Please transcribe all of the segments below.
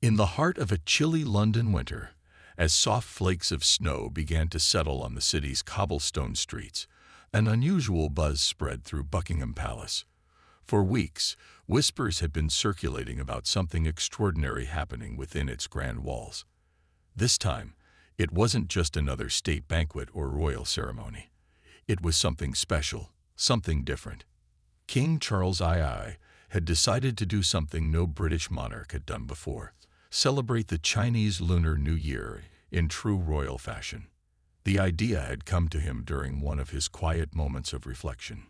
In the heart of a chilly London winter, as soft flakes of snow began to settle on the city's cobblestone streets, an unusual buzz spread through Buckingham Palace. For weeks, whispers had been circulating about something extraordinary happening within its grand walls. This time, it wasn't just another state banquet or royal ceremony. It was something special, something different. King Charles II had decided to do something no British monarch had done before: celebrate the Chinese Lunar New Year in true royal fashion. The idea had come to him during one of his quiet moments of reflection.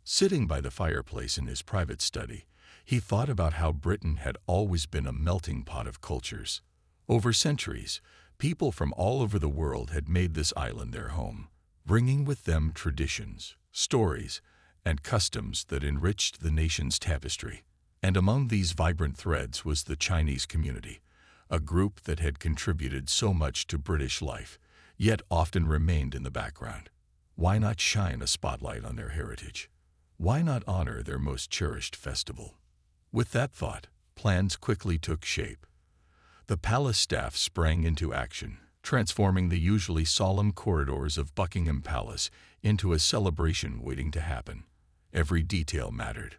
Sitting by the fireplace in his private study, he thought about how Britain had always been a melting pot of cultures. Over centuries, people from all over the world had made this island their home, bringing with them traditions, stories, and customs that enriched the nation's tapestry. And among these vibrant threads was the Chinese community, a group that had contributed so much to British life, yet often remained in the background. Why not shine a spotlight on their heritage? Why not honor their most cherished festival? With that thought, plans quickly took shape. The palace staff sprang into action, transforming the usually solemn corridors of Buckingham Palace into a celebration waiting to happen. Every detail mattered,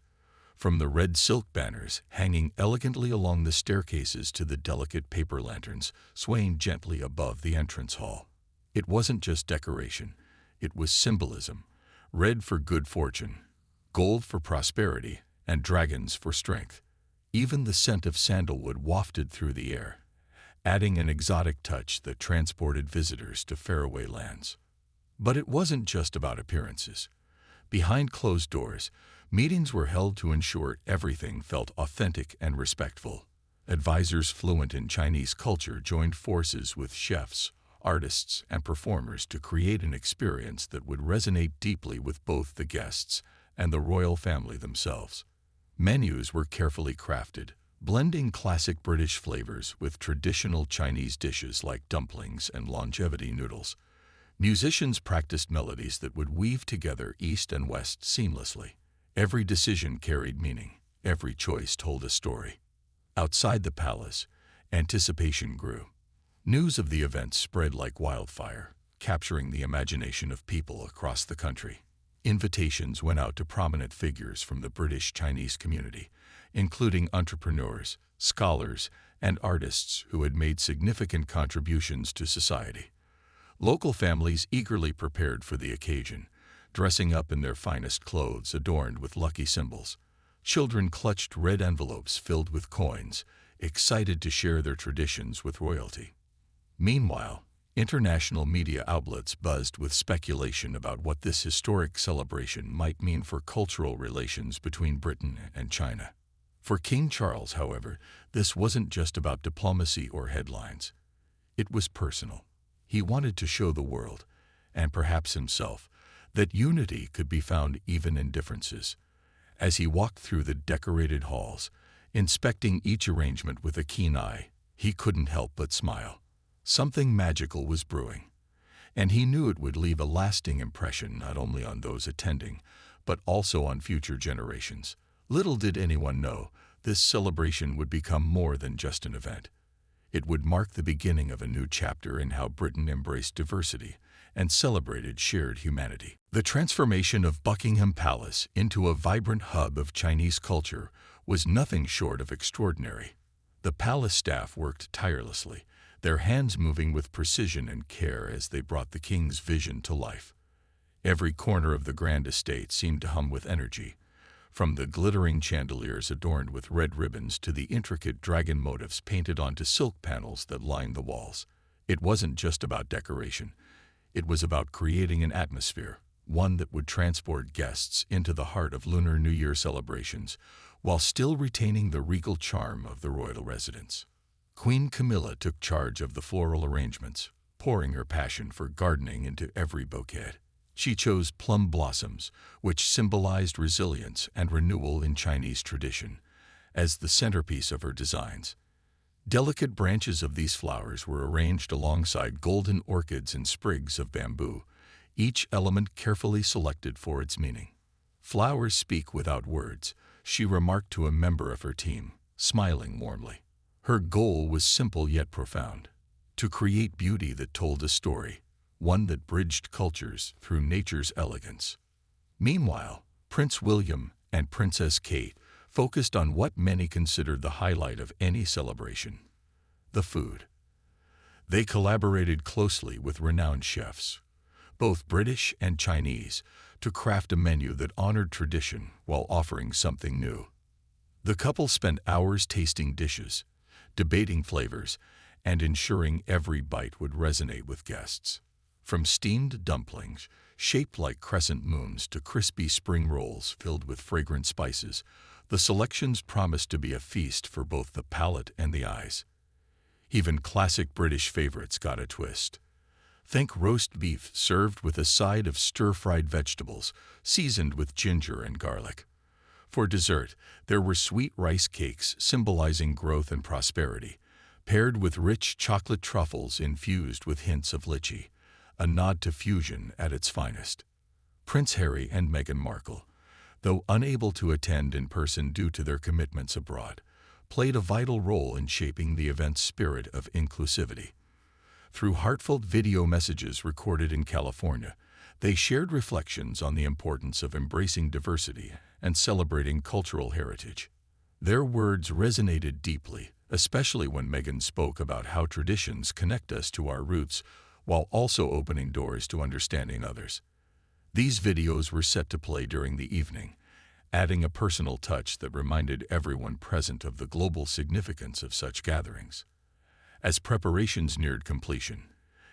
from the red silk banners hanging elegantly along the staircases to the delicate paper lanterns swaying gently above the entrance hall. It wasn't just decoration, it was symbolism: red for good fortune, gold for prosperity, and dragons for strength. Even the scent of sandalwood wafted through the air, adding an exotic touch that transported visitors to faraway lands. But it wasn't just about appearances. Behind closed doors, meetings were held to ensure everything felt authentic and respectful. Advisors fluent in Chinese culture joined forces with chefs, artists, and performers to create an experience that would resonate deeply with both the guests and the royal family themselves. Menus were carefully crafted, blending classic British flavors with traditional Chinese dishes like dumplings and longevity noodles. Musicians practiced melodies that would weave together East and West seamlessly. Every decision carried meaning, every choice told a story. Outside the palace, anticipation grew. News of the event spread like wildfire, capturing the imagination of people across the country. Invitations went out to prominent figures from the British-Chinese community, including entrepreneurs, scholars, and artists who had made significant contributions to society. Local families eagerly prepared for the occasion, dressing up in their finest clothes adorned with lucky symbols. Children clutched red envelopes filled with coins, excited to share their traditions with royalty. Meanwhile, international media outlets buzzed with speculation about what this historic celebration might mean for cultural relations between Britain and China. For King Charles, however, this wasn't just about diplomacy or headlines. It was personal. He wanted to show the world, and perhaps himself, that unity could be found even in differences. As he walked through the decorated halls, inspecting each arrangement with a keen eye, he couldn't help but smile. Something magical was brewing, and he knew it would leave a lasting impression not only on those attending, but also on future generations. Little did anyone know, this celebration would become more than just an event. It would mark the beginning of a new chapter in how Britain embraced diversity and celebrated shared humanity. The transformation of Buckingham Palace into a vibrant hub of Chinese culture was nothing short of extraordinary. The palace staff worked tirelessly, their hands moving with precision and care as they brought the king's vision to life. Every corner of the grand estate seemed to hum with energy, from the glittering chandeliers adorned with red ribbons to the intricate dragon motifs painted onto silk panels that lined the walls. It wasn't just about decoration. It was about creating an atmosphere, one that would transport guests into the heart of Lunar New Year celebrations, while still retaining the regal charm of the royal residence. Queen Camilla took charge of the floral arrangements, pouring her passion for gardening into every bouquet. She chose plum blossoms, which symbolized resilience and renewal in Chinese tradition, as the centerpiece of her designs. Delicate branches of these flowers were arranged alongside golden orchids and sprigs of bamboo, each element carefully selected for its meaning. "Flowers speak without words," she remarked to a member of her team, smiling warmly. Her goal was simple yet profound: to create beauty that told a story, one that bridged cultures through nature's elegance. Meanwhile, Prince William and Princess Kate focused on what many considered the highlight of any celebration: the food. They collaborated closely with renowned chefs, both British and Chinese, to craft a menu that honored tradition while offering something new. The couple spent hours tasting dishes, debating flavors, and ensuring every bite would resonate with guests. From steamed dumplings, shaped like crescent moons, to crispy spring rolls filled with fragrant spices, the selections promised to be a feast for both the palate and the eyes. Even classic British favorites got a twist. Think roast beef served with a side of stir-fried vegetables, seasoned with ginger and garlic. For dessert, there were sweet rice cakes symbolizing growth and prosperity, paired with rich chocolate truffles infused with hints of lychee, a nod to fusion at its finest. Prince Harry and Meghan Markle, though unable to attend in person due to their commitments abroad, played a vital role in shaping the event's spirit of inclusivity. Through heartfelt video messages recorded in California, they shared reflections on the importance of embracing diversity and celebrating cultural heritage. Their words resonated deeply, especially when Meghan spoke about how traditions connect us to our roots while also opening doors to understanding others. These videos were set to play during the evening, adding a personal touch that reminded everyone present of the global significance of such gatherings. As preparations neared completion,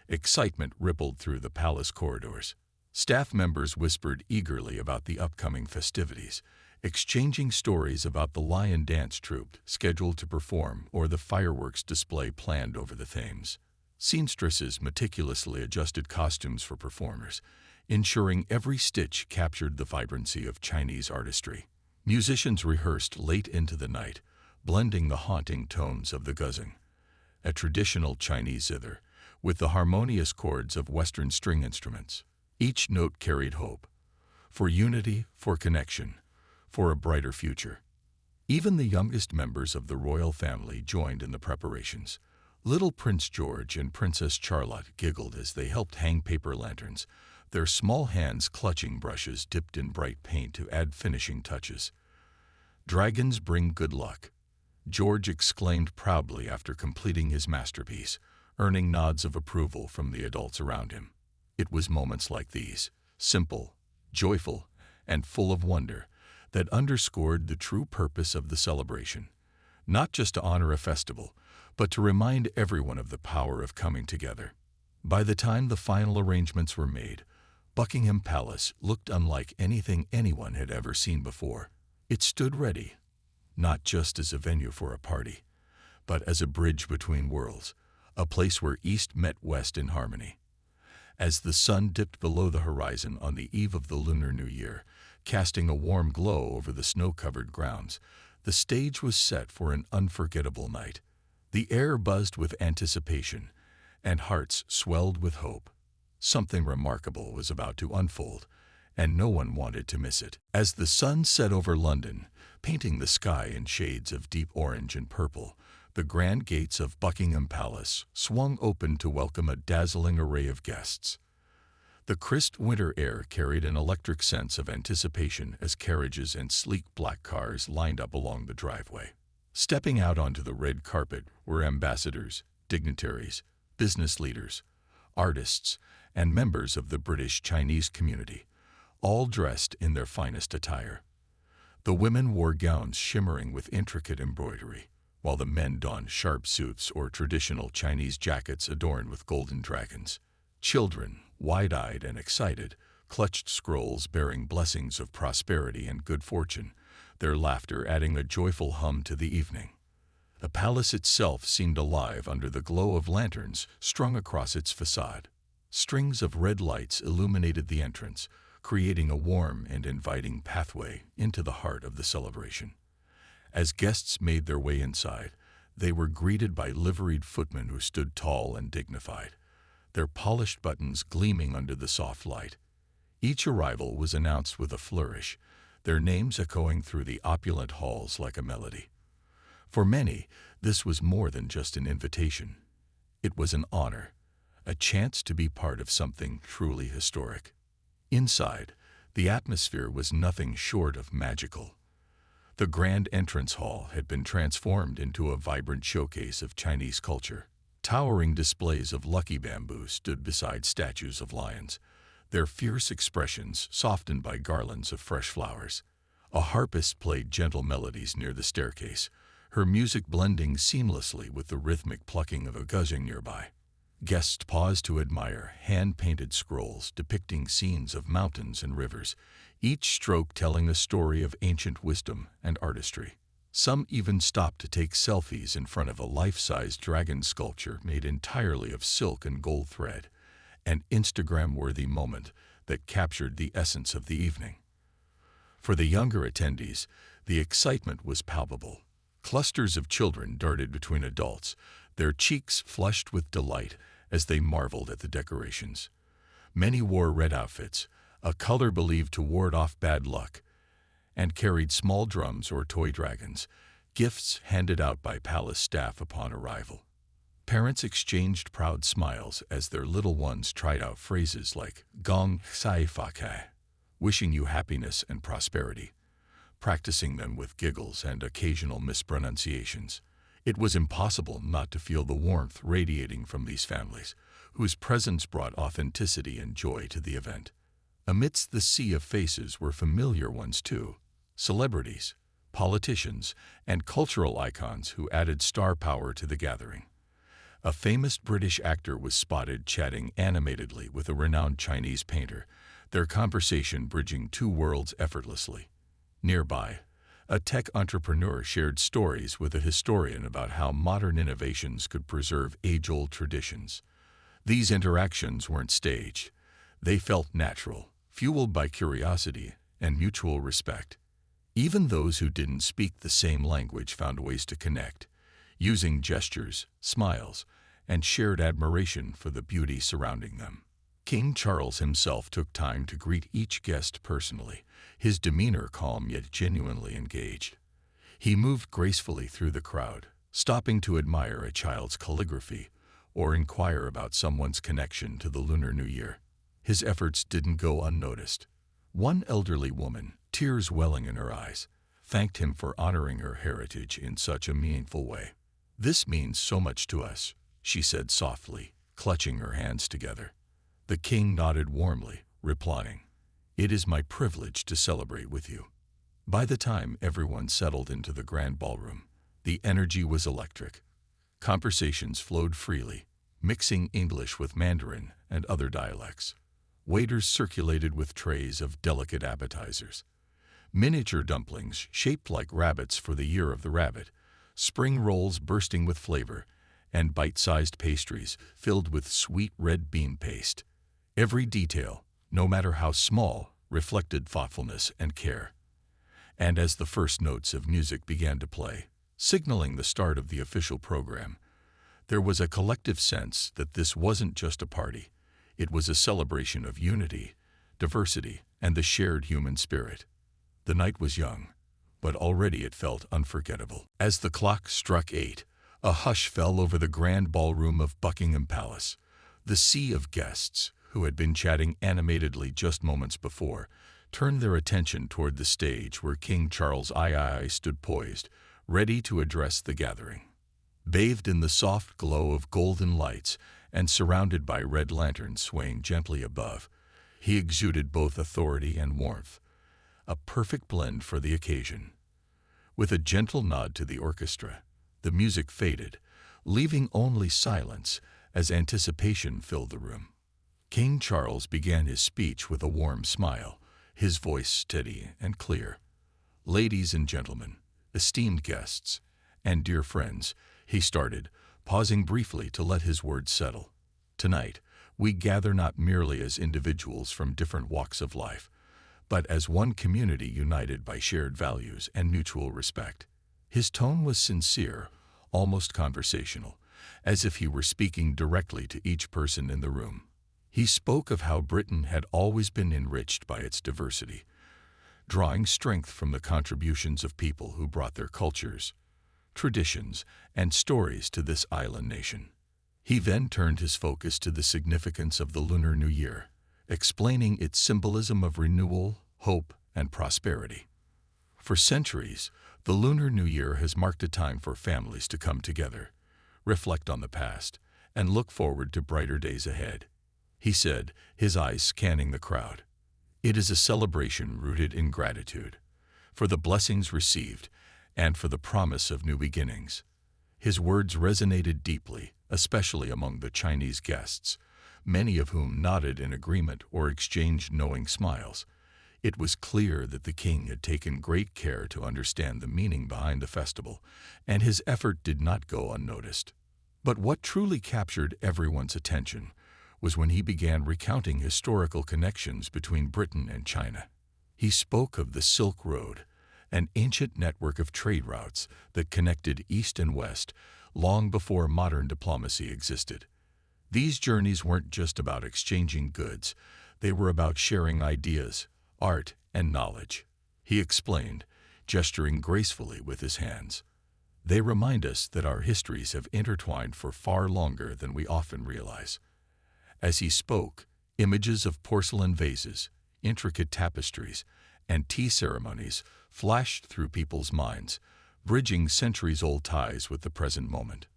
excitement rippled through the palace corridors. Staff members whispered eagerly about the upcoming festivities, exchanging stories about the lion dance troupe scheduled to perform or the fireworks display planned over the Thames. Seamstresses meticulously adjusted costumes for performers, ensuring every stitch captured the vibrancy of Chinese artistry. Musicians rehearsed late into the night, blending the haunting tones of the guzheng, a traditional Chinese zither, with the harmonious chords of Western string instruments. Each note carried hope, for unity, for connection, for a brighter future. Even the youngest members of the royal family joined in the preparations. Little Prince George and Princess Charlotte giggled as they helped hang paper lanterns, their small hands clutching brushes dipped in bright paint to add finishing touches. "Dragons bring good luck," George exclaimed proudly after completing his masterpiece, earning nods of approval from the adults around him. It was moments like these, simple, joyful, and full of wonder, that underscored the true purpose of the celebration: not just to honor a festival, but to remind everyone of the power of coming together. By the time the final arrangements were made, Buckingham Palace looked unlike anything anyone had ever seen before. It stood ready, not just as a venue for a party, but as a bridge between worlds, a place where East met West in harmony. As the sun dipped below the horizon on the eve of the Lunar New Year, casting a warm glow over the snow-covered grounds, the stage was set for an unforgettable night. The air buzzed with anticipation, and hearts swelled with hope. Something remarkable was about to unfold, and no one wanted to miss it. As the sun set over London, painting the sky in shades of deep orange and purple, the grand gates of Buckingham Palace swung open to welcome a dazzling array of guests. The crisp winter air carried an electric sense of anticipation as carriages and sleek black cars lined up along the driveway. Stepping out onto the red carpet were ambassadors, dignitaries, business leaders, artists, and members of the British-Chinese community, all dressed in their finest attire. The women wore gowns shimmering with intricate embroidery, while the men donned sharp suits or traditional Chinese jackets adorned with golden dragons. Children, wide-eyed and excited, clutched scrolls bearing blessings of prosperity and good fortune, their laughter adding a joyful hum to the evening. The palace itself seemed alive under the glow of lanterns strung across its facade. Strings of red lights illuminated the entrance, creating a warm and inviting pathway into the heart of the celebration. As guests made their way inside, they were greeted by liveried footmen who stood tall and dignified, their polished buttons gleaming under the soft light. Each arrival was announced with a flourish, their names echoing through the opulent halls like a melody. For many, this was more than just an invitation. It was an honor, a chance to be part of something truly historic. Inside, the atmosphere was nothing short of magical. The grand entrance hall had been transformed into a vibrant showcase of Chinese culture. Towering displays of lucky bamboo stood beside statues of lions, their fierce expressions softened by garlands of fresh flowers. A harpist played gentle melodies near the staircase, her music blending seamlessly with the rhythmic plucking of a guzheng nearby. Guests paused to admire hand-painted scrolls depicting scenes of mountains and rivers, each stroke telling a story of ancient wisdom and artistry. Some even stopped to take selfies in front of a life-size dragon sculpture made entirely of silk and gold thread, an Instagram-worthy moment that captured the essence of the evening. For the younger attendees, the excitement was palpable. Clusters of children darted between adults, their cheeks flushed with delight as they marveled at the decorations. Many wore red outfits, a color believed to ward off bad luck, and carried small drums or toy dragons, gifts handed out by palace staff upon arrival. Parents exchanged proud smiles as their little ones tried out phrases like Gong Sai Fa Kai, wishing you happiness and prosperity, practicing them with giggles and occasional mispronunciations. It was impossible not to feel the warmth radiating from these families, whose presence brought authenticity and joy to the event. Amidst the sea of faces were familiar ones too, celebrities, politicians, and cultural icons who added star power to the gathering. A famous British actor was spotted chatting animatedly with a renowned Chinese painter, their conversation bridging two worlds effortlessly. Nearby, a tech entrepreneur shared stories with a historian about how modern innovations could preserve age-old traditions. These interactions weren't staged. They felt natural, fueled by curiosity and mutual respect. Even those who didn't speak the same language found ways to connect, using gestures, smiles, and shared admiration for the beauty surrounding them. King Charles himself took time to greet each guest personally, his demeanor calm yet genuinely engaged. He moved gracefully through the crowd, stopping to admire a child's calligraphy or inquire about someone's connection to the Lunar New Year. His efforts didn't go unnoticed. One elderly woman, tears welling in her eyes, thanked him for honoring her heritage in such a meaningful way. "This means so much to us," she said softly, clutching her hands together. The king nodded warmly, replying, "It is my privilege to celebrate with you." By the time everyone settled into the grand ballroom, the energy was electric. Conversations flowed freely, mixing English with Mandarin and other dialects. Waiters circulated with trays of delicate appetizers. Miniature dumplings shaped like rabbits for the year of the rabbit, spring rolls bursting with flavor, and bite-sized pastries filled with sweet red bean paste. Every detail, no matter how small, reflected thoughtfulness and care. And as the first notes of music began to play, signaling the start of the official program, there was a collective sense that this wasn't just a party. It was a celebration of unity, diversity, and the shared human spirit. The night was young, but already it felt unforgettable. As the clock struck 8, a hush fell over the grand ballroom of Buckingham Palace. The sea of guests, who had been chatting animatedly just moments before, turned their attention toward the stage where King Charles III stood poised, ready to address the gathering. Bathed in the soft glow of golden lights and surrounded by red lanterns swaying gently above, he exuded both authority and warmth, a perfect blend for the occasion. With a gentle nod to the orchestra, the music faded, leaving only silence as anticipation filled the room. King Charles began his speech with a warm smile, his voice steady and clear. "Ladies and gentlemen, esteemed guests, and dear friends," he started, pausing briefly to let his words settle. "Tonight, we gather not merely as individuals from different walks of life, but as one community united by shared values and mutual respect." His tone was sincere, almost conversational, as if he were speaking directly to each person in the room. He spoke of how Britain had always been enriched by its diversity, drawing strength from the contributions of people who brought their cultures, traditions, and stories to this island nation. He then turned his focus to the significance of the Lunar New Year, explaining its symbolism of renewal, hope, and prosperity. For centuries, the Lunar New Year has marked a time for families to come together, reflect on the past, and look forward to brighter days ahead. He said, his eyes scanning the crowd. It is a celebration rooted in gratitude, for the blessings received, and for the promise of new beginnings. His words resonated deeply, especially among the Chinese guests, many of whom nodded in agreement or exchanged knowing smiles. It was clear that the king had taken great care to understand the meaning behind the festival, and his effort did not go unnoticed. But what truly captured everyone's attention was when he began recounting historical connections between Britain and China. He spoke of the Silk Road, an ancient network of trade routes that connected East and West long before modern diplomacy existed. These journeys weren't just about exchanging goods, they were about sharing ideas, art, and knowledge. He explained, gesturing gracefully with his hands. They remind us that our histories have intertwined for far longer than we often realize. As he spoke, images of porcelain vases, intricate tapestries, and tea ceremonies flashed through people's minds, bridging centuries-old ties with the present moment.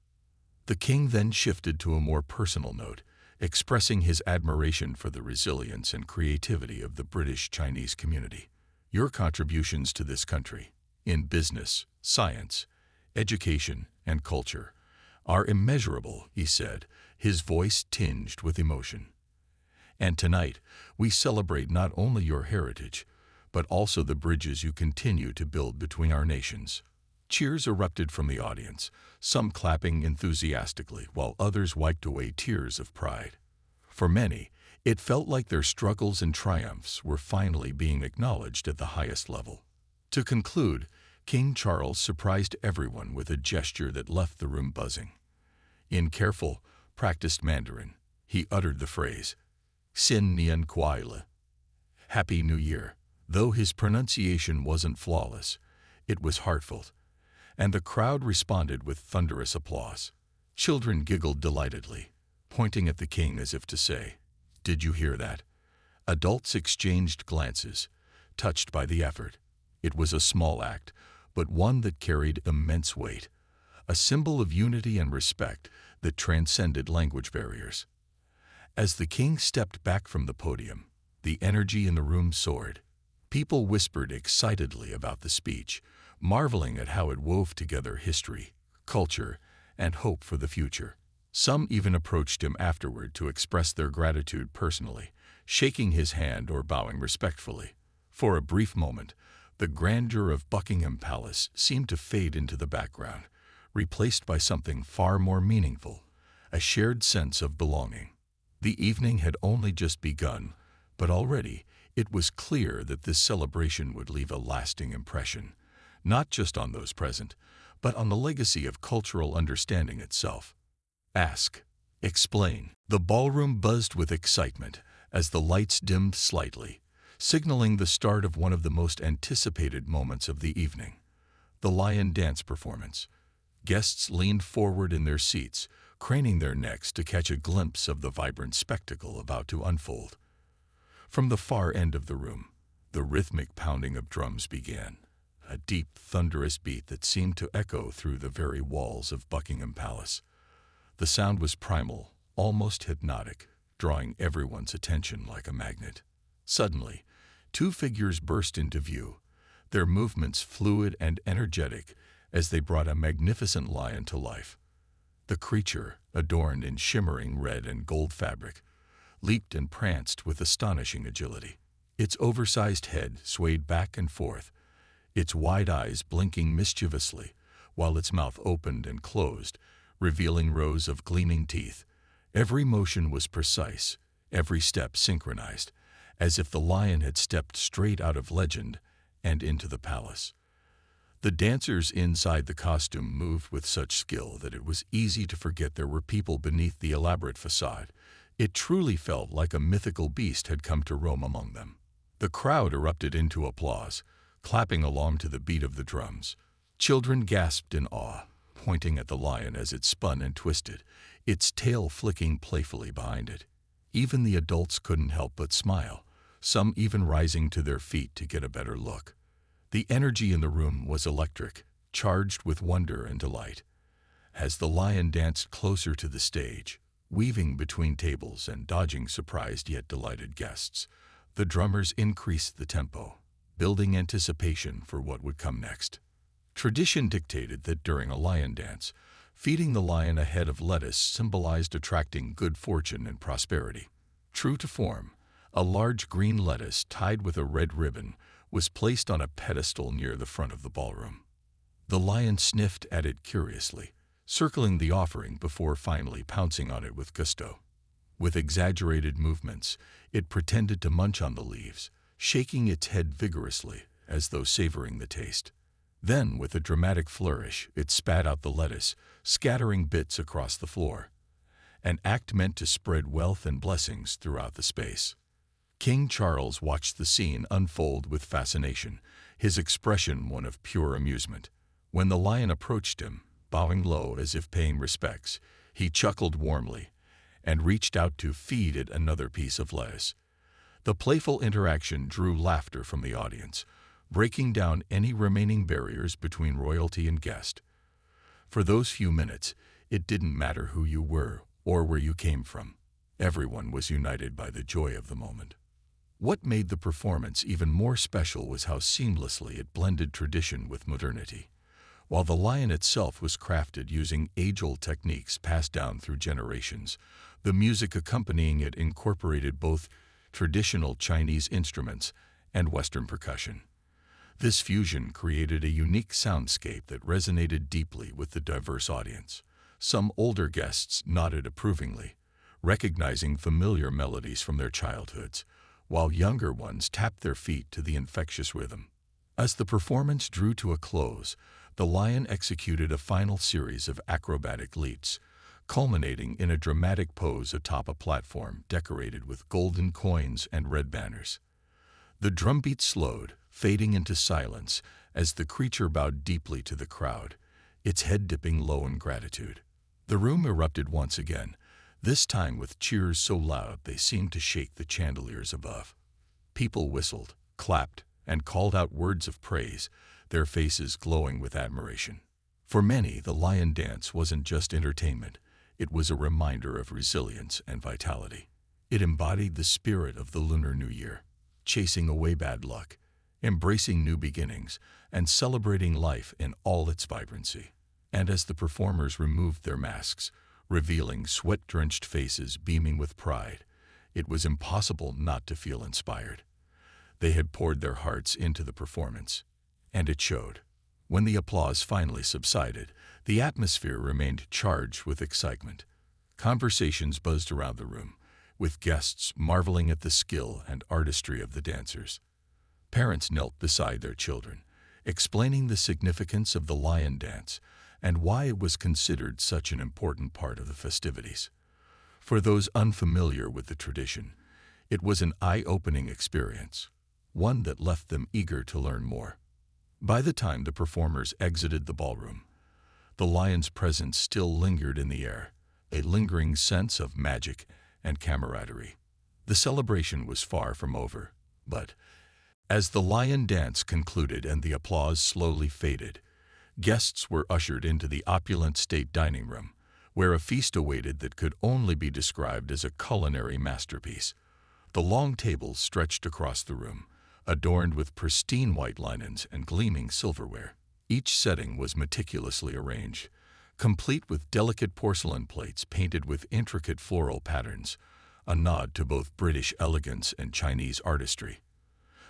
The king then shifted to a more personal note, expressing his admiration for the resilience and creativity of the British-Chinese community. Your contributions to this country, in business, science, education, and culture, are immeasurable, he said, his voice tinged with emotion. And tonight, we celebrate not only your heritage, but also the bridges you continue to build between our nations. Cheers erupted from the audience, some clapping enthusiastically while others wiped away tears of pride. For many, it felt like their struggles and triumphs were finally being acknowledged at the highest level. To conclude, King Charles surprised everyone with a gesture that left the room buzzing. In careful, practiced Mandarin, he uttered the phrase, Xin Nian Kuai Le, Happy New Year. Though his pronunciation wasn't flawless, it was heartfelt, and the crowd responded with thunderous applause. Children giggled delightedly, pointing at the king as if to say, Did you hear that? Adults exchanged glances, touched by the effort. It was a small act, but one that carried immense weight, a symbol of unity and respect that transcended language barriers. As the king stepped back from the podium, the energy in the room soared. People whispered excitedly about the speech, marveling at how it wove together history, culture, and hope for the future. Some even approached him afterward to express their gratitude personally, shaking his hand or bowing respectfully. For a brief moment, the grandeur of Buckingham Palace seemed to fade into the background, replaced by something far more meaningful, a shared sense of belonging. The evening had only just begun, but already it was clear that this celebration would leave a lasting impression, not just on those present, but on the legacy of cultural understanding itself. Ask, explain. The ballroom buzzed with excitement as the lights dimmed slightly, signaling the start of one of the most anticipated moments of the evening, the lion dance performance. Guests leaned forward in their seats, craning their necks to catch a glimpse of the vibrant spectacle about to unfold. From the far end of the room, the rhythmic pounding of drums began, a deep, thunderous beat that seemed to echo through the very walls of Buckingham Palace. The sound was primal, almost hypnotic, drawing everyone's attention like a magnet. Suddenly, two figures burst into view, their movements fluid and energetic as they brought a magnificent lion to life. The creature, adorned in shimmering red and gold fabric, leaped and pranced with astonishing agility. Its oversized head swayed back and forth, its wide eyes blinking mischievously, while its mouth opened and closed, revealing rows of gleaming teeth. Every motion was precise, every step synchronized, as if the lion had stepped straight out of legend and into the palace. The dancers inside the costume moved with such skill that it was easy to forget there were people beneath the elaborate facade. It truly felt like a mythical beast had come to roam among them. The crowd erupted into applause, clapping along to the beat of the drums. Children gasped in awe, pointing at the lion as it spun and twisted, its tail flicking playfully behind it. Even the adults couldn't help but smile, some even rising to their feet to get a better look. The energy in the room was electric, charged with wonder and delight. As the lion danced closer to the stage, weaving between tables and dodging surprised yet delighted guests, the drummers increased the tempo, building anticipation for what would come next. Tradition dictated that during a lion dance, feeding the lion a head of lettuce symbolized attracting good fortune and prosperity. True to form, a large green lettuce tied with a red ribbon was placed on a pedestal near the front of the ballroom. The lion sniffed at it curiously, circling the offering before finally pouncing on it with gusto. With exaggerated movements, it pretended to munch on the leaves, shaking its head vigorously as though savoring the taste. Then, with a dramatic flourish, it spat out the lettuce, scattering bits across the floor. An act meant to spread wealth and blessings throughout the space. King Charles watched the scene unfold with fascination, his expression one of pure amusement. When the lion approached him, bowing low as if paying respects, he chuckled warmly and reached out to feed it another piece of lettuce. The playful interaction drew laughter from the audience, breaking down any remaining barriers between royalty and guest. For those few minutes, it didn't matter who you were or where you came from. Everyone was united by the joy of the moment. What made the performance even more special was how seamlessly it blended tradition with modernity. While the lion itself was crafted using age-old techniques passed down through generations, the music accompanying it incorporated both traditional Chinese instruments and Western percussion. This fusion created a unique soundscape that resonated deeply with the diverse audience. Some older guests nodded approvingly, recognizing familiar melodies from their childhoods, while younger ones tapped their feet to the infectious rhythm. As the performance drew to a close, the lion executed a final series of acrobatic leaps, culminating in a dramatic pose atop a platform decorated with golden coins and red banners. The drumbeat slowed, fading into silence as the creature bowed deeply to the crowd, its head dipping low in gratitude. The room erupted once again, this time with cheers so loud they seemed to shake the chandeliers above. People whistled, clapped, and called out words of praise, their faces glowing with admiration. For many, the lion dance wasn't just entertainment, it was a reminder of resilience and vitality. It embodied the spirit of the Lunar New Year, chasing away bad luck, embracing new beginnings, and celebrating life in all its vibrancy. And as the performers removed their masks, revealing sweat-drenched faces beaming with pride, it was impossible not to feel inspired. They had poured their hearts into the performance, and it showed. When the applause finally subsided, the atmosphere remained charged with excitement. Conversations buzzed around the room, with guests marveling at the skill and artistry of the dancers. Parents knelt beside their children, explaining the significance of the lion dance and why it was considered such an important part of the festivities. For those unfamiliar with the tradition, it was an eye-opening experience, one that left them eager to learn more. By the time the performers exited the ballroom, the lion's presence still lingered in the air, a lingering sense of magic and camaraderie. The celebration was far from over, but as the lion dance concluded and the applause slowly faded, guests were ushered into the opulent state dining room, where a feast awaited that could only be described as a culinary masterpiece. The long tables stretched across the room, adorned with pristine white linens and gleaming silverware. Each setting was meticulously arranged, complete with delicate porcelain plates painted with intricate floral patterns, a nod to both British elegance and Chinese artistry.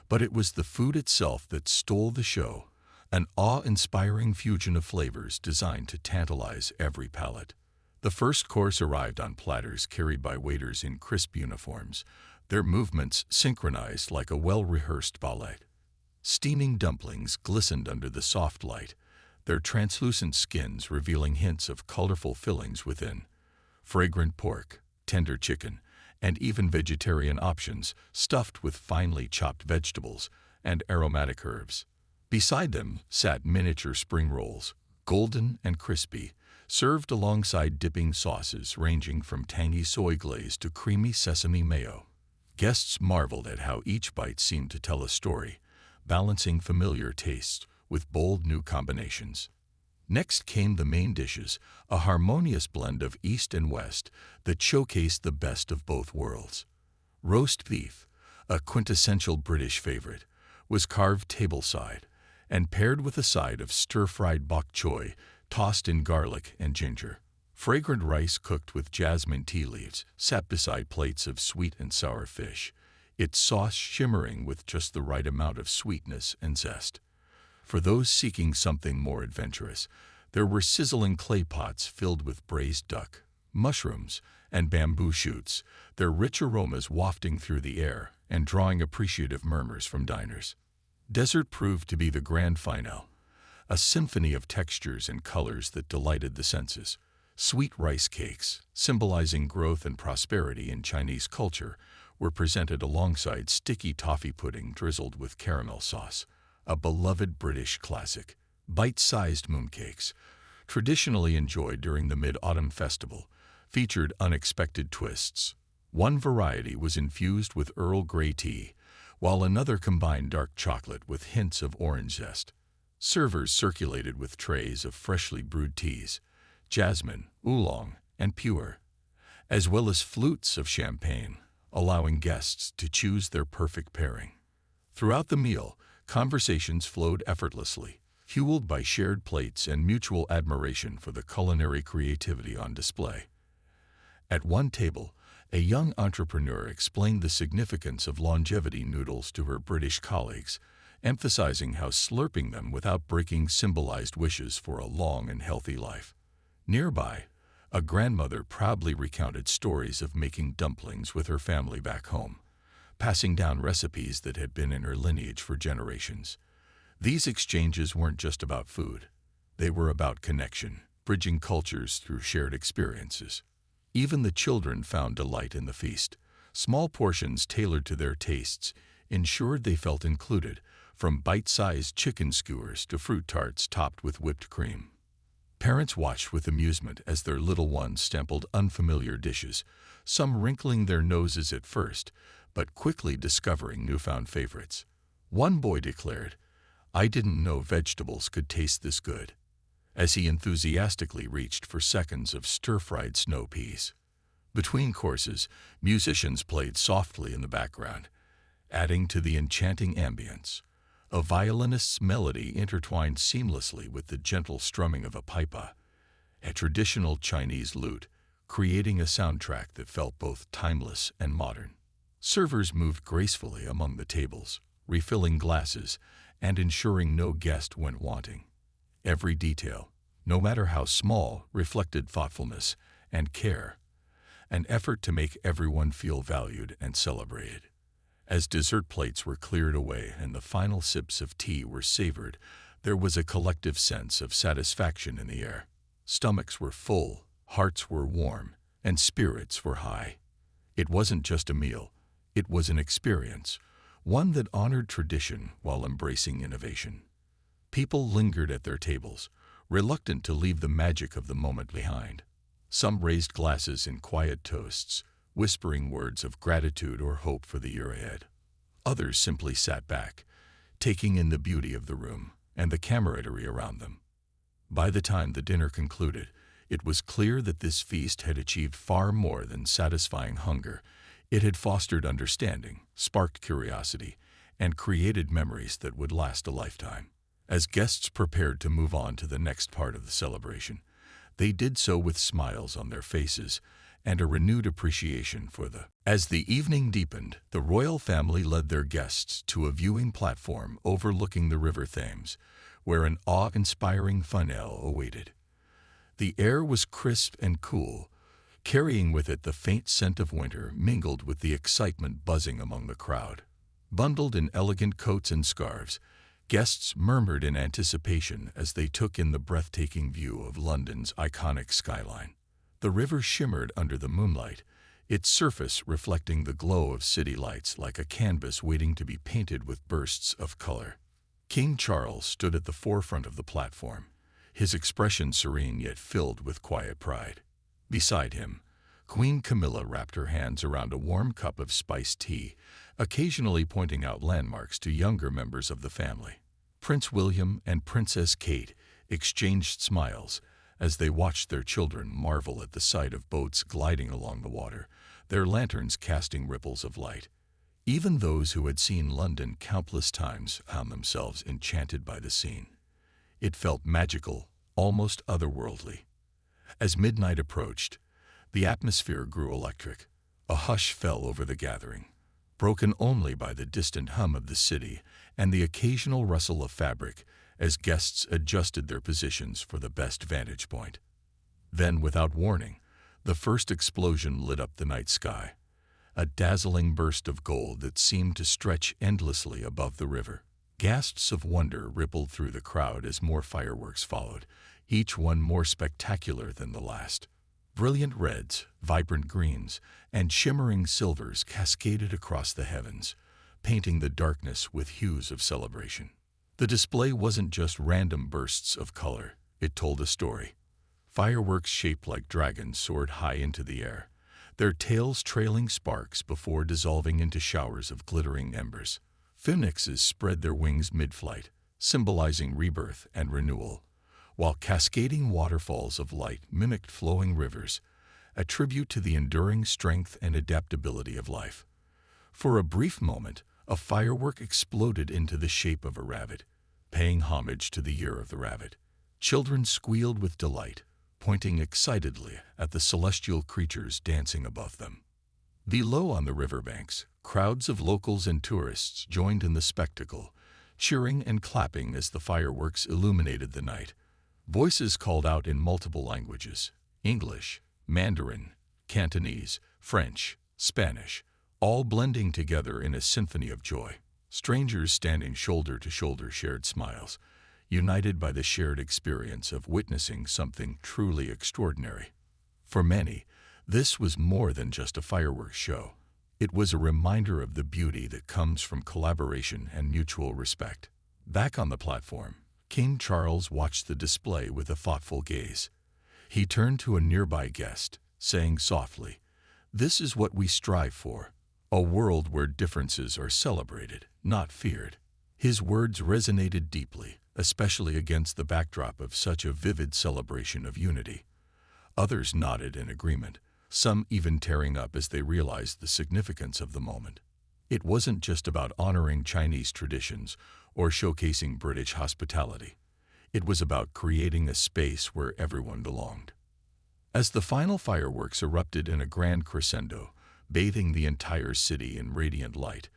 But it was the food itself that stole the show, an awe-inspiring fusion of flavors designed to tantalize every palate. The first course arrived on platters carried by waiters in crisp uniforms, their movements synchronized like a well-rehearsed ballet. Steaming dumplings glistened under the soft light, their translucent skins revealing hints of colorful fillings within. Fragrant pork, tender chicken, and even vegetarian options stuffed with finely chopped vegetables and aromatic herbs. Beside them sat miniature spring rolls, golden and crispy, served alongside dipping sauces ranging from tangy soy glaze to creamy sesame mayo. Guests marveled at how each bite seemed to tell a story, balancing familiar tastes with bold new combinations. Next came the main dishes, a harmonious blend of East and West that showcased the best of both worlds. Roast beef, a quintessential British favorite, was carved tableside and paired with a side of stir-fried bok choy tossed in garlic and ginger. Fragrant rice cooked with jasmine tea leaves sat beside plates of sweet and sour fish, its sauce shimmering with just the right amount of sweetness and zest. For those seeking something more adventurous, there were sizzling clay pots filled with braised duck, mushrooms, and bamboo shoots, their rich aromas wafting through the air and drawing appreciative murmurs from diners. Dessert proved to be the grand finale, a symphony of textures and colors that delighted the senses. Sweet rice cakes, symbolizing growth and prosperity in Chinese culture, were presented alongside sticky toffee pudding drizzled with caramel sauce, a beloved British classic. Bite-sized mooncakes, traditionally enjoyed during the Mid-Autumn Festival, featured unexpected twists. One variety was infused with Earl Grey tea, while another combined dark chocolate with hints of orange zest. Servers circulated with trays of freshly brewed teas, jasmine, oolong, and pu'er, as well as flutes of champagne, allowing guests to choose their perfect pairing. Throughout the meal, conversations flowed effortlessly, fueled by shared plates and mutual admiration for the culinary creativity on display. At one table, a young entrepreneur explained the significance of longevity noodles to her British colleagues, emphasizing how slurping them without breaking symbolized wishes for a long and healthy life. Nearby, a grandmother proudly recounted stories of making dumplings with her family back home, passing down recipes that had been in her lineage for generations. These exchanges weren't just about food. They were about connection, bridging cultures through shared experiences. Even the children found delight in the feast. Small portions tailored to their tastes ensured they felt included, from bite-sized chicken skewers to fruit tarts topped with whipped cream. Parents watched with amusement as their little ones sampled unfamiliar dishes, some wrinkling their noses at first, but quickly discovering newfound favorites. One boy declared, "I didn't know vegetables could taste this good," as he enthusiastically reached for seconds of stir-fried snow peas. Between courses, musicians played softly in the background, adding to the enchanting ambience. A violinist's melody intertwined seamlessly with the gentle strumming of a paipa, a traditional Chinese lute, creating a soundtrack that felt both timeless and modern. Servers moved gracefully among the tables, refilling glasses and ensuring no guest went wanting. Every detail, no matter how small, reflected thoughtfulness and care, an effort to make everyone feel valued and celebrated. As dessert plates were cleared away and the final sips of tea were savored, there was a collective sense of satisfaction in the air. Stomachs were full, hearts were warm, and spirits were high. It wasn't just a meal, it was an experience, one that honored tradition while embracing innovation. People lingered at their tables, reluctant to leave the magic of the moment behind. Some raised glasses in quiet toasts, whispering words of gratitude or hope for the year ahead. Others simply sat back, taking in the beauty of the room and the camaraderie around them. By the time the dinner concluded, it was clear that this feast had achieved far more than satisfying hunger. It had fostered understanding, sparked curiosity, and created memories that would last a lifetime. As guests prepared to move on to the next part of the celebration, they did so with smiles on their faces and a renewed appreciation for the. As the evening deepened, the royal family led their guests to a viewing platform overlooking the River Thames, where an awe-inspiring funnel awaited. The air was crisp and cool, carrying with it the faint scent of winter mingled with the excitement buzzing among the crowd. Bundled in elegant coats and scarves, guests murmured in anticipation as they took in the breathtaking view of London's iconic skyline. The river shimmered under the moonlight, its surface reflecting the glow of city lights like a canvas waiting to be painted with bursts of color. King Charles stood at the forefront of the platform, his expression serene yet filled with quiet pride. Beside him, Queen Camilla wrapped her hands around a warm cup of spiced tea, occasionally pointing out landmarks to younger members of the family. Prince William and Princess Kate exchanged smiles as they watched their children marvel at the sight of boats gliding along the water, their lanterns casting ripples of light. Even those who had seen London countless times found themselves enchanted by the scene. It felt magical, almost otherworldly. As midnight approached, the atmosphere grew electric. A hush fell over the gathering, broken only by the distant hum of the city and the occasional rustle of fabric as guests adjusted their positions for the best vantage point. Then, without warning, the first explosion lit up the night sky, a dazzling burst of gold that seemed to stretch endlessly above the river. Gasps of wonder rippled through the crowd as more fireworks followed, each one more spectacular than the last. Brilliant reds, vibrant greens, and shimmering silvers cascaded across the heavens, painting the darkness with hues of celebration. The display wasn't just random bursts of color, it told a story. Fireworks shaped like dragons soared high into the air, their tails trailing sparks before dissolving into showers of glittering embers. Phoenixes spread their wings mid-flight, symbolizing rebirth and renewal, while cascading waterfalls of light mimicked flowing rivers, a tribute to the enduring strength and adaptability of life. For a brief moment, a firework exploded into the shape of a rabbit, paying homage to the Year of the Rabbit. Children squealed with delight, pointing excitedly at the celestial creatures dancing above them. Below on the riverbanks, crowds of locals and tourists joined in the spectacle, cheering and clapping as the fireworks illuminated the night. Voices called out in multiple languages: English, Mandarin, Cantonese, French, Spanish, all blending together in a symphony of joy. Strangers standing shoulder to shoulder shared smiles, united by the shared experience of witnessing something truly extraordinary. For many, this was more than just a fireworks show. It was a reminder of the beauty that comes from collaboration and mutual respect. Back on the platform, King Charles watched the display with a thoughtful gaze. He turned to a nearby guest, saying softly, "This is what we strive for, a world where differences are celebrated, not feared." His words resonated deeply, especially against the backdrop of such a vivid celebration of unity. Others nodded in agreement, some even tearing up as they realized the significance of the moment. It wasn't just about honoring Chinese traditions or showcasing British hospitality. It was about creating a space where everyone belonged. As the final fireworks erupted in a grand crescendo, bathing the entire city in radiant light,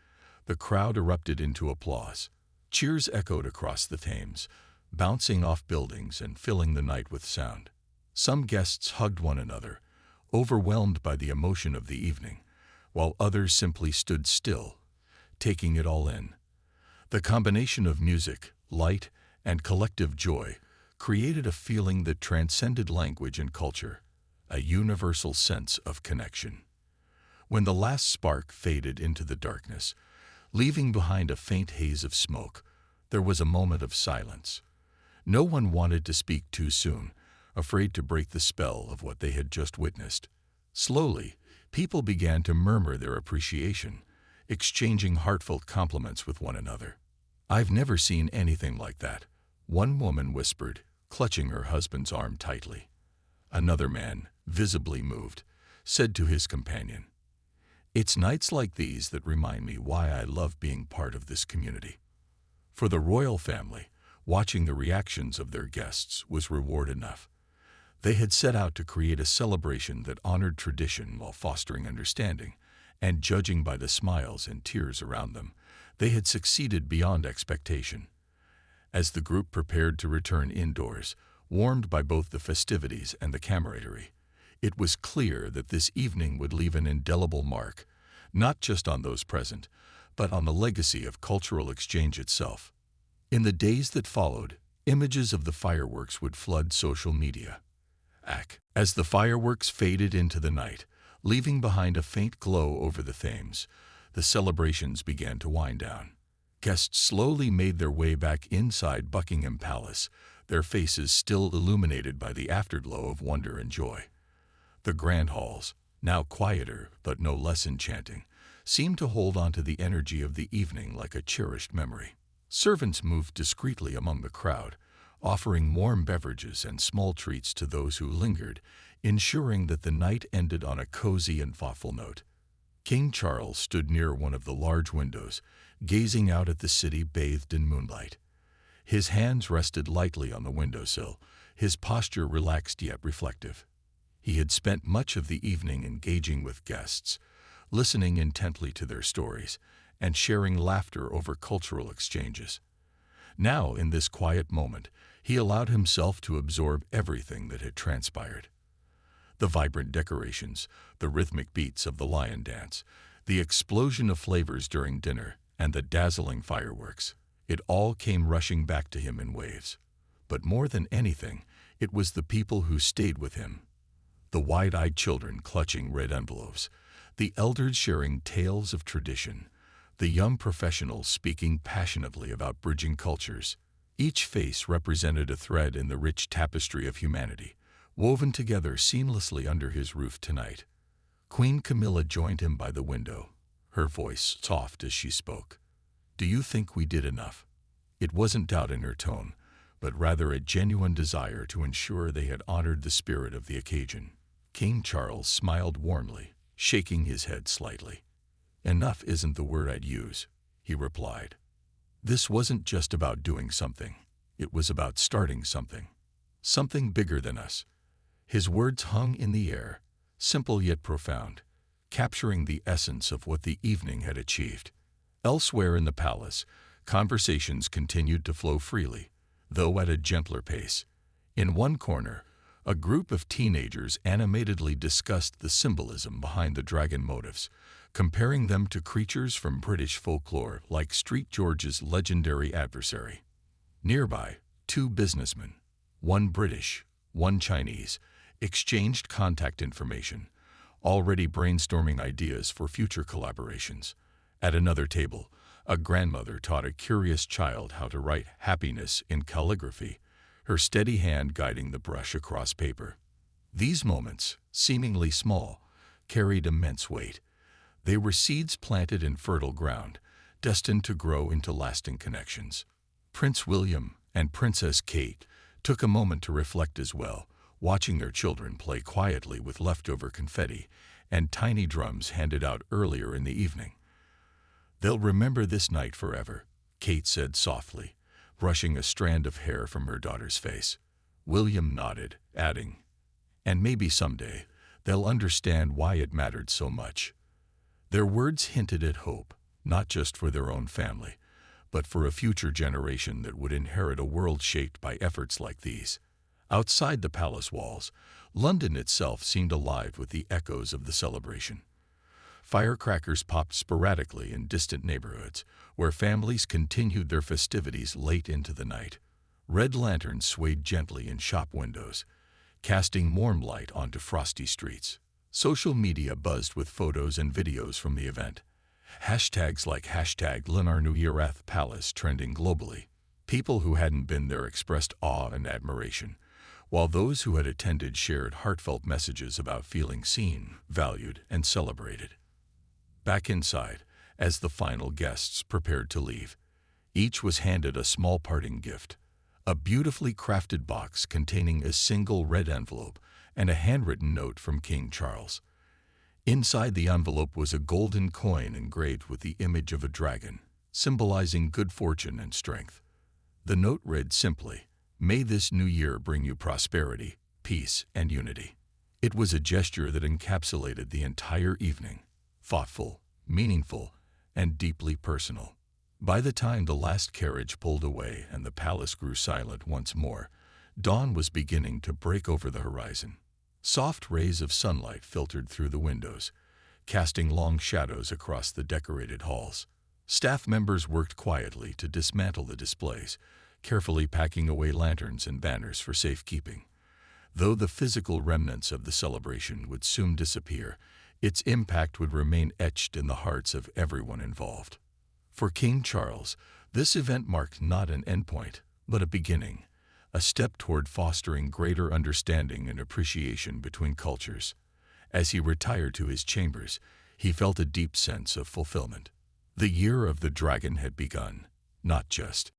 the crowd erupted into applause. Cheers echoed across the Thames, bouncing off buildings and filling the night with sound. Some guests hugged one another, overwhelmed by the emotion of the evening, while others simply stood still, taking it all in. The combination of music, light, and collective joy created a feeling that transcended language and culture, a universal sense of connection. When the last spark faded into the darkness, leaving behind a faint haze of smoke, there was a moment of silence. No one wanted to speak too soon, afraid to break the spell of what they had just witnessed. Slowly, people began to murmur their appreciation, exchanging heartfelt compliments with one another. "I've never seen anything like that," one woman whispered, clutching her husband's arm tightly. Another man, visibly moved, said to his companion, "It's nights like these that remind me why I love being part of this community." For the royal family, watching the reactions of their guests was reward enough. They had set out to create a celebration that honored tradition while fostering understanding, and judging by the smiles and tears around them, they had succeeded beyond expectation. As the group prepared to return indoors, warmed by both the festivities and the camaraderie, it was clear that this evening would leave an indelible mark, not just on those present, but on the legacy of cultural exchange itself. In the days that followed, images of the fireworks would flood social media. As the fireworks faded into the night, leaving behind a faint glow over the Thames, the celebrations began to wind down. Guests slowly made their way back inside Buckingham Palace, their faces still illuminated by the afterglow of wonder and joy. The grand halls, now quieter but no less enchanting, seemed to hold on to the energy of the evening like a cherished memory. Servants moved discreetly among the crowd, offering warm beverages and small treats to those who lingered, ensuring that the night ended on a cozy and thoughtful note. King Charles stood near one of the large windows, gazing out at the city bathed in moonlight. His hands rested lightly on the windowsill, his posture relaxed yet reflective. He had spent much of the evening engaging with guests, listening intently to their stories, and sharing laughter over cultural exchanges. Now, in this quiet moment, he allowed himself to absorb everything that had transpired. The vibrant decorations, the rhythmic beats of the lion dance, the explosion of flavors during dinner, and the dazzling fireworks. It all came rushing back to him in waves. But more than anything, it was the people who stayed with him. The wide-eyed children clutching red envelopes, the elders sharing tales of tradition, the young professionals speaking passionately about bridging cultures. Each face represented a thread in the rich tapestry of humanity, woven together seamlessly under his roof tonight. Queen Camilla joined him by the window, her voice soft as she spoke. "Do you think we did enough?" It wasn't doubt in her tone, but rather a genuine desire to ensure they had honored the spirit of the occasion. King Charles smiled warmly, shaking his head slightly. "Enough isn't the word I'd use," he replied. "This wasn't just about doing something. It was about starting something. Something bigger than us." His words hung in the air, simple yet profound, capturing the essence of what the evening had achieved. Elsewhere in the palace, conversations continued to flow freely, though at a gentler pace. In one corner, a group of teenagers animatedly discussed the symbolism behind the dragon motifs, comparing them to creatures from British folklore like Street George's legendary adversary. Nearby, two businessmen, one British, one Chinese, exchanged contact information, already brainstorming ideas for future collaborations. At another table, a grandmother taught a curious child how to write happiness in calligraphy, her steady hand guiding the brush across paper. These moments, seemingly small, carried immense weight. They were seeds planted in fertile ground, destined to grow into lasting connections. Prince William and Princess Kate took a moment to reflect as well, watching their children play quietly with leftover confetti and tiny drums handed out earlier in the evening. "They'll remember this night forever," Kate said softly, brushing a strand of hair from her daughter's face. William nodded, adding, "And maybe someday they'll understand why it mattered so much." Their words hinted at hope, not just for their own family, but for a future generation that would inherit a world shaped by efforts like these. Outside the palace walls, London itself seemed alive with the echoes of the celebration. Firecrackers popped sporadically in distant neighborhoods, where families continued their festivities late into the night. Red lanterns swayed gently in shop windows, casting warm light onto frosty streets. Social media buzzed with photos and videos from the event. Hashtags like #Lunar New Year at the Palace trending globally. People who hadn't been there expressed awe and admiration, while those who had attended shared heartfelt messages about feeling seen, valued, and celebrated. Back inside, as the final guests prepared to leave, each was handed a small parting gift, a beautifully crafted box containing a single red envelope and a handwritten note from King Charles. Inside the envelope was a golden coin engraved with the image of a dragon, symbolizing good fortune and strength. The note read simply, "May this new year bring you prosperity, peace, and unity." It was a gesture that encapsulated the entire evening, thoughtful, meaningful, and deeply personal. By the time the last carriage pulled away and the palace grew silent once more, dawn was beginning to break over the horizon. Soft rays of sunlight filtered through the windows, casting long shadows across the decorated halls. Staff members worked quietly to dismantle the displays, carefully packing away lanterns and banners for safekeeping. Though the physical remnants of the celebration would soon disappear, its impact would remain etched in the hearts of everyone involved. For King Charles, this event marked not an endpoint, but a beginning, a step toward fostering greater understanding and appreciation between cultures. As he retired to his chambers, he felt a deep sense of fulfillment. The year of the dragon had begun, not just